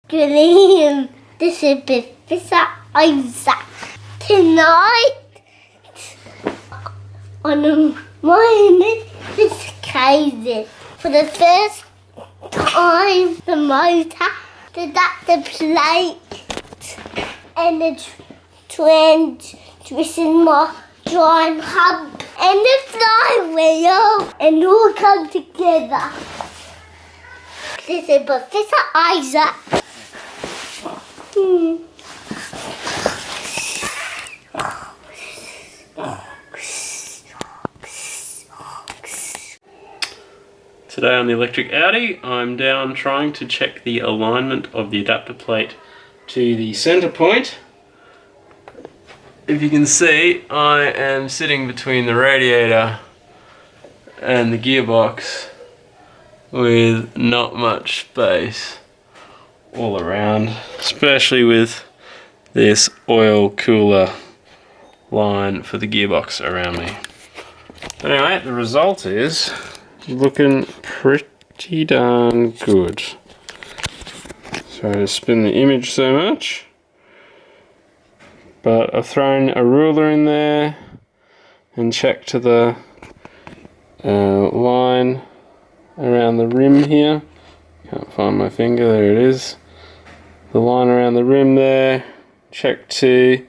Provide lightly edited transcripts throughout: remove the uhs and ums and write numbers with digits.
Green. This is Professor Isaac. Tonight, on my this crazy. For the first time, the motor, the plate, and the transmission drive hub, and the flywheel, and all come together. This is Professor Isaac. Today on the electric Audi, I'm down trying to check the alignment of the adapter plate to the center point. If you can see, I am sitting between the radiator and the gearbox with not much space all around, especially with this oil cooler line for the gearbox around me. But anyway, the result is looking pretty darn good. Sorry to spin the image so much, but I've thrown a ruler in there and checked to the line around the rim here. Can't find my finger, there it is. The line around the rim there. Check to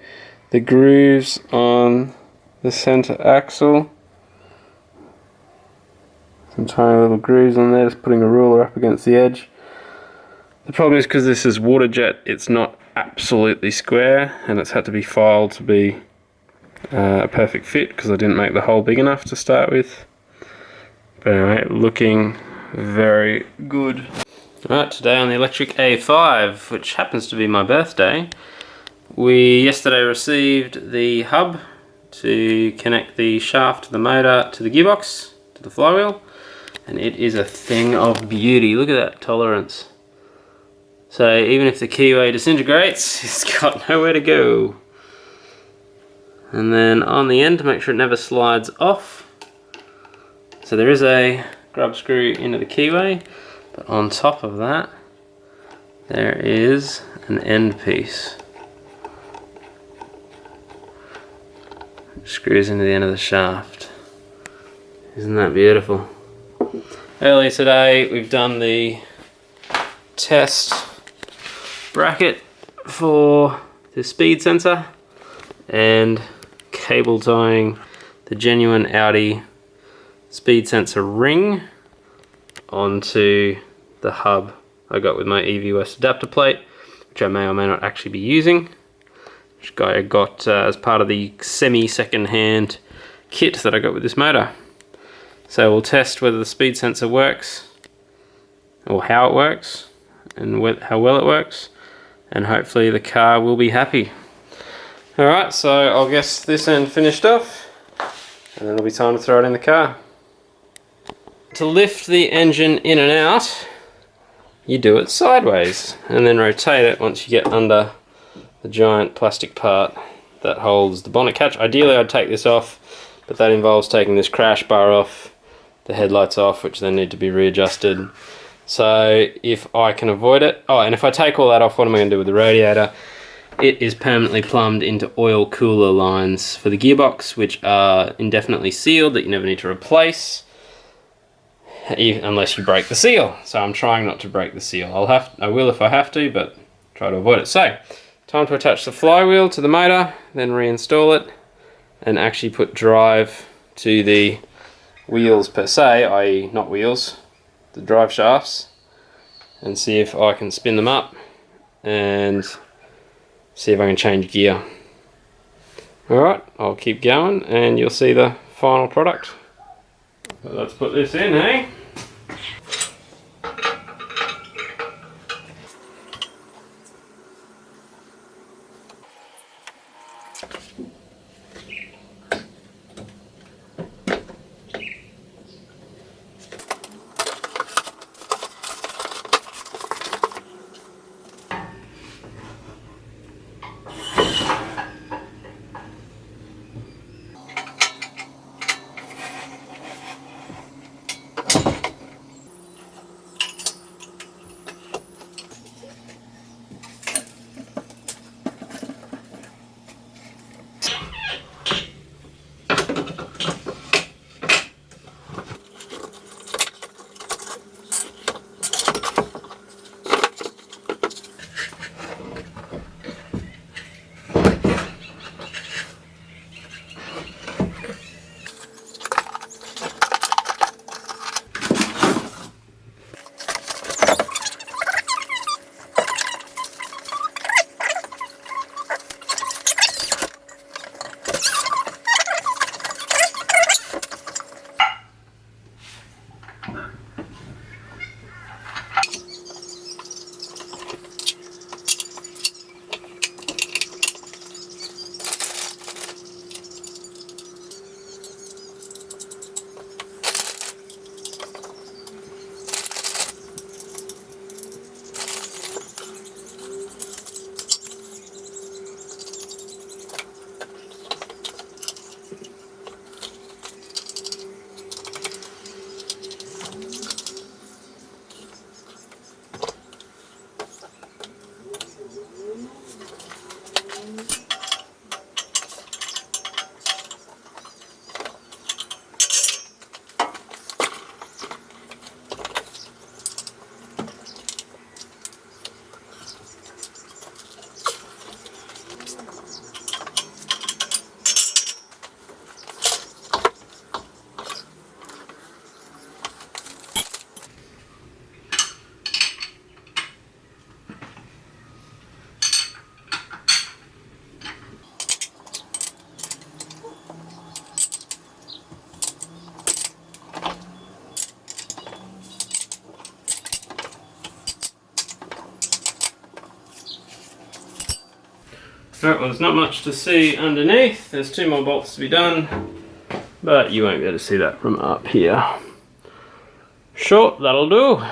the grooves on the center axle. Some tiny little grooves on there, just putting a ruler up against the edge. The problem is because this is water jet, it's not absolutely square, and it's had to be filed to be a perfect fit because I didn't make the hole big enough to start with. But anyway, looking very good. Alright, today on the electric A5, which happens to be my birthday, we yesterday received the hub to connect the shaft to the motor to the gearbox, to the flywheel, and it is a thing of beauty. Look at that tolerance. So even if the keyway disintegrates, it's got nowhere to go. And then on the end, to make sure it never slides off, so there is a grub screw into the keyway, but on top of that there is an end piece. It screws into the end of the shaft. Isn't that beautiful? Earlier today we've done the test bracket for the speed sensor and cable tying the genuine Audi speed sensor ring onto the hub I got with my EV-West adapter plate, which I may or may not actually be using, which I got as part of the semi-second-hand kit that I got with this motor. So we'll test whether the speed sensor works, or how it works, and how well it works, and hopefully the car will be happy. Alright, so I'll get this end finished off, and then it'll be time to throw it in the car. To lift the engine in and out, you do it sideways, and then rotate it once you get under the giant plastic part that holds the bonnet catch. Ideally I'd take this off, but that involves taking this crash bar off, the headlights off, which then need to be readjusted. So if I can avoid it, and if I take all that off, what am I going to do with the radiator? It is permanently plumbed into oil cooler lines for the gearbox, which are indefinitely sealed that you never need to replace, unless you break the seal. So I'm trying not to break the seal. I will if I have to, but try to avoid it. So, time to attach the flywheel to the motor, then reinstall it, and actually put drive to the wheels per se, i.e. not wheels, the drive shafts, and see if I can spin them up and see if I can change gear. Alright, I'll keep going and you'll see the final product. So let's put this in, hey? Alright, well there's not much to see underneath. There's 2 more bolts to be done, but you won't be able to see that from up here. Sure, that'll do.